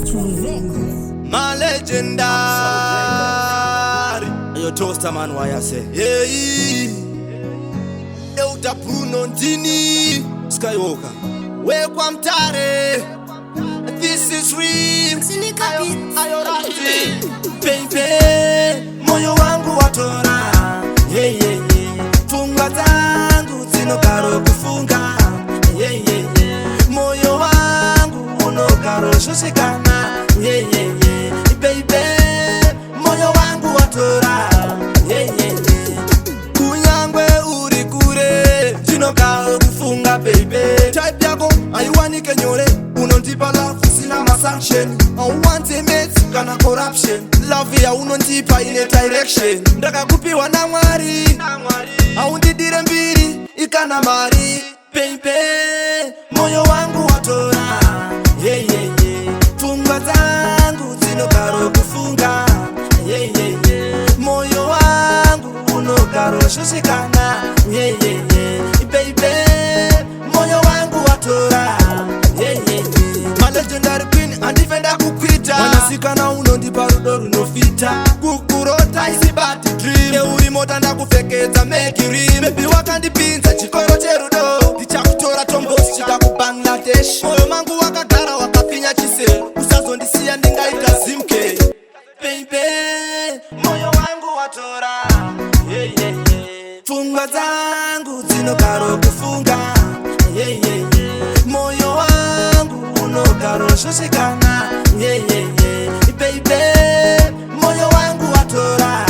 My legendary. Yo toaster man, why I say? Hey, Euta Bruno Dini Skywalker. Welcome Tare. This is real. Ayorati. Baby, moyo wangu watora. Yeah, yeah, yeah. Funga zangu zino karo kufunga. Yeah, yeah, yeah. Moyo wangu uno karo shoshikana. Yeah, yeah, yeah. Baby, moyo wangu watora. Yeah, yeah, yeah. Kunyangwe uri kure zino karo kufunga, baby. Type yako ayuwani kenyore. Unontipa love sina masanction. I want a mate kana corruption. Love ya unontipa in a direction. Ndaka kupiwa na mwari. Aundidire mbiri ikana mari. Baby, moyo wangu watora. Yeah, yeah, yeah. Funga zangu zino karo kufunga. Yeah, yeah, yeah. Moyo wangu uno karo shoshikana. Yeah, yeah, yeah. Baby, moyo wangu watora. Yeah, yeah, yeah. My legendary queen and defender kukwita. Wanasikana unondipa rudo runofita. Kukurota isibati dream. Euri mota nda kufeketa make you real. Baby wakandipinza chikoro cherudo. Ticha kutora tombosi chita ku Bangladesh. Moyo mangu wakagara wakafinya chise. Usazondisia ndingaita zimke. Baby, moyo wangu watora. Yeah, yeah, yeah. Funga zangu zino karo kufunga. Yeah, yeah, yeah. Moyo wangu uno karo shoshikana. Yeah, yeah, yeah. Baby, moyo wangu watora.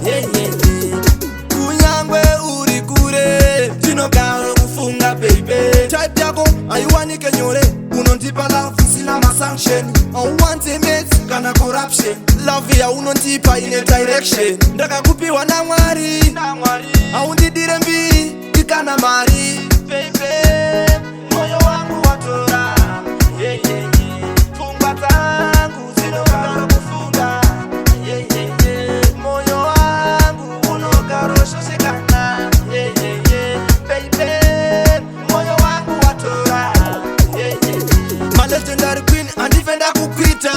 Yeah, yeah, yeah. Kunyangwe uri kure zino karo kufunga, baby. Type yako ayuwani kenyore. Unontipa love sina masanction. I want a mate kana corruption. Love ya unontipa in a direction. Ndaka kupiwa na mwari. Aundidire mbiri ikana mari. Baby, moyo wangu watora. Yeah, yeah, yeah. Funga zangu zino karo kufunga. Yeah, yeah, yeah. Moyo wangu uno karo shoshikana. Yeah, yeah, yeah. Baby, moyo wangu watora. Yeah, yeah, yeah. My legendary queen and defender kukwita.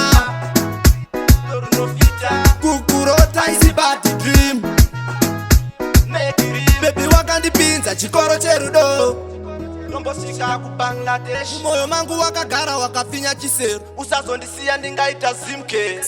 Kukurota isibati dream. Make it real. Baby wakandipinza chikoro cherudo. Nombosika ku Bangladesh. Moyo mangu wakagara wakafinya chiseru. Usazondisia ndingaita zimke.